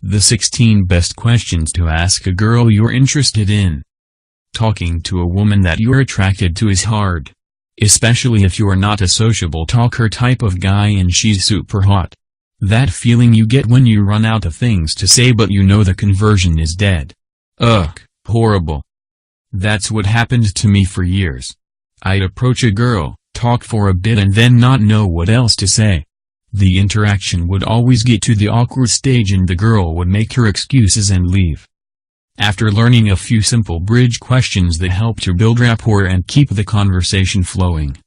The 16 best questions to ask a girl you're interested in. Talking to a woman that you're attracted to is hard. Especially if you're not a sociable talker type of guy and she's super hot. That feeling you get when you run out of things to say but you know the conversion is dead. Ugh, horrible. That's what happened to me for years. I'd approach a girl, talk for a bit and then not know what else to say. The interaction would always get to the awkward stage and the girl would make her excuses and leave. After learning a few simple bridge questions that help to build rapport and keep the conversation flowing,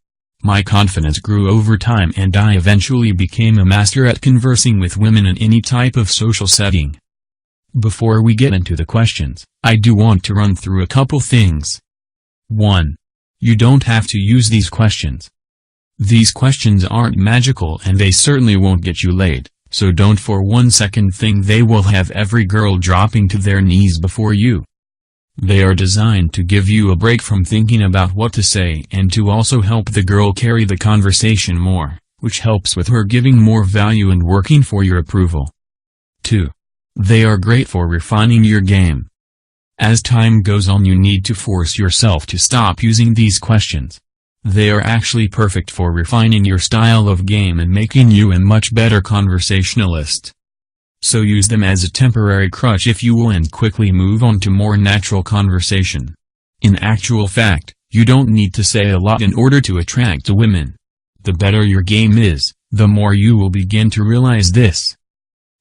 my confidence grew over time and I eventually became a master at conversing with women in any type of social setting. Before we get into the questions, I do want to run through a couple things. 1. You don't have to use these questions. These questions aren't magical and they certainly won't get you laid, so don't for 1 second think they will have every girl dropping to their knees before you. They are designed to give you a break from thinking about what to say and to also help the girl carry the conversation more, which helps with her giving more value and working for your approval. 2. They are great for refining your game. As time goes on you need to force yourself to stop using these questions. They are actually perfect for refining your style of game and making you a much better conversationalist. So use them as a temporary crutch if you will and quickly move on to more natural conversation. In actual fact, you don't need to say a lot in order to attract women. The better your game is, the more you will begin to realize this.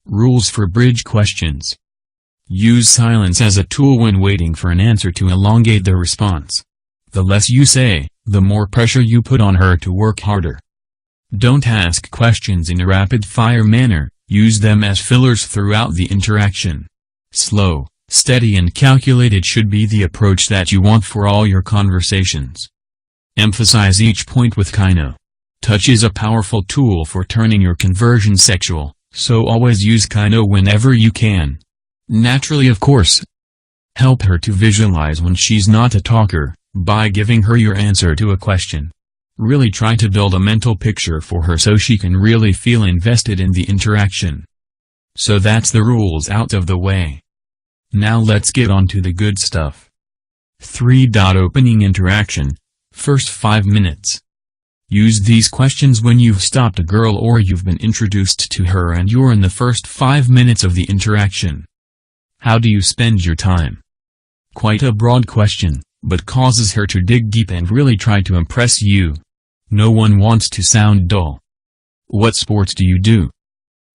Rules for bridge questions. Use silence as a tool when waiting for an answer to elongate the response. The less you say, the more pressure you put on her to work harder. Don't ask questions in a rapid-fire manner, use them as fillers throughout the interaction. Slow, steady and calculated should be the approach that you want for all your conversations. Emphasize each point with kinda. Touch is a powerful tool for turning your conversion sexual, so always use kinda whenever you can. Naturally, of course. Help her to visualize when she's not a talker, by giving her your answer to a question. Really try to build a mental picture for her so she can really feel invested in the interaction. So that's the rules out of the way. Now let's get on to the good stuff. 3. Opening interaction. First 5 minutes. Use these questions when you've stopped a girl or you've been introduced to her and you're in the first 5 minutes of the interaction. How do you spend your time? Quite a broad question, but causes her to dig deep and really try to impress you. No one wants to sound dull. What sports do you do?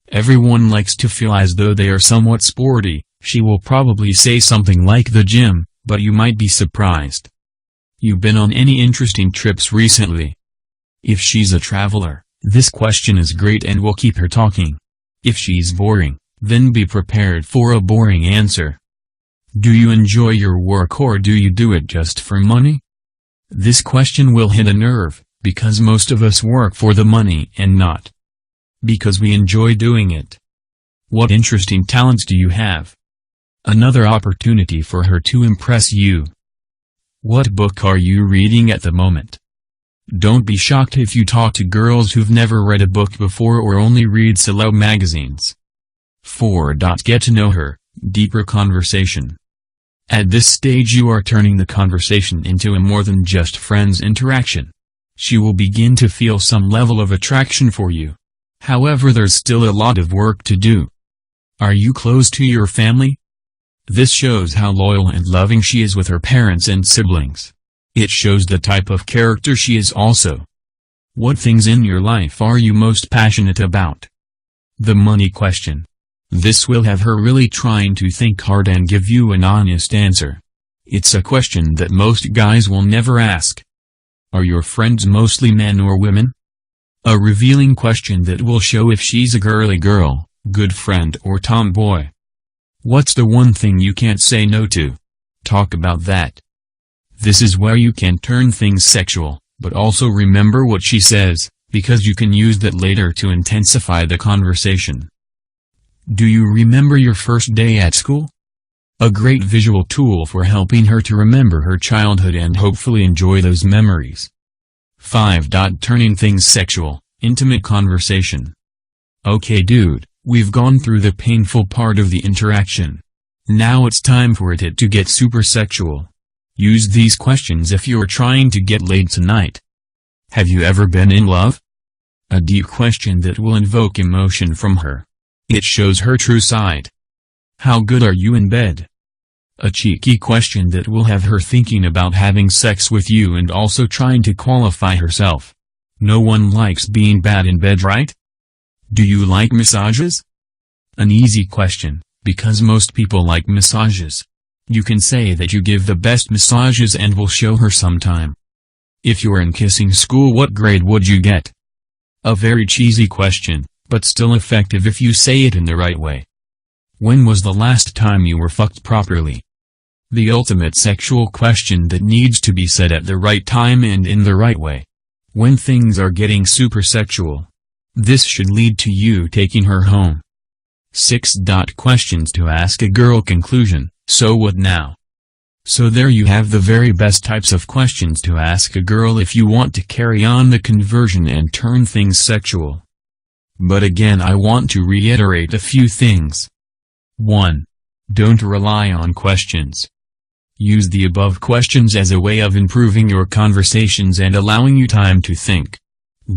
Everyone likes to feel as though they are somewhat sporty. She will probably say something like the gym, but you might be surprised. You been on any interesting trips recently? If she's a traveler, this question is great and will keep her talking. If she's boring, then be prepared for a boring answer. Do you enjoy your work or do you do it just for money? This question will hit a nerve, because most of us work for the money and not because we enjoy doing it. What interesting talents do you have? Another opportunity for her to impress you. What book are you reading at the moment? Don't be shocked if you talk to girls who've never read a book before or only read celeb magazines. 4. Get to know her, deeper conversation. At this stage you are turning the conversation into a more than just friends interaction. She will begin to feel some level of attraction for you. However, there's still a lot of work to do. Are you close to your family? This shows how loyal and loving she is with her parents and siblings. It shows the type of character she is also. What things in your life are you most passionate about? The money question. This will have her really trying to think hard and give you an honest answer. It's a question that most guys will never ask. Are your friends mostly men or women? A revealing question that will show if she's a girly girl, good friend or tomboy. What's the one thing you can't say no to? Talk about that. This is where you can turn things sexual, but also remember what she says, because you can use that later to intensify the conversation. Do you remember your first day at school? A great visual tool for helping her to remember her childhood and hopefully enjoy those memories. 5. Turning things sexual, intimate conversation. Okay dude, We've gone through the painful part of the interaction. Now it's time for it to get super sexual. Use these questions if you're trying to get laid tonight. Have you ever been in love? A deep question that will invoke emotion from her. It shows her true side. How good are you in bed? A cheeky question that will have her thinking about having sex with you and also trying to qualify herself. No one likes being bad in bed, right? Do you like massages? An easy question, because most people like massages. You can say that you give the best massages and will show her sometime. If you're in kissing school, what grade would you get? A very cheesy question, but still effective if you say it in the right way. When was the last time you were fucked properly? The ultimate sexual question that needs to be said at the right time and in the right way. When things are getting super sexual. This should lead to you taking her home. 6. Questions to ask a girl. Conclusion. So what now? So there you have the very best types of questions to ask a girl if you want to carry on the conversion and turn things sexual. But again, I want to reiterate a few things. 1. Don't rely on questions. Use the above questions as a way of improving your conversations and allowing you time to think.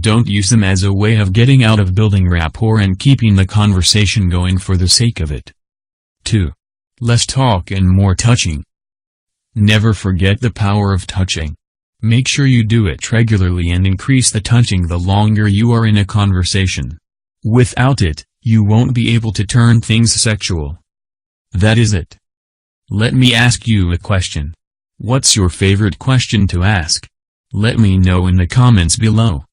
Don't use them as a way of getting out of building rapport and keeping the conversation going for the sake of it. 2. Less talk and more touching. Never forget the power of touching. Make sure you do it regularly and increase the touching the longer you are in a conversation. Without it, you won't be able to turn things sexual. That is it. Let me ask you a question. What's your favorite question to ask? Let me know in the comments below.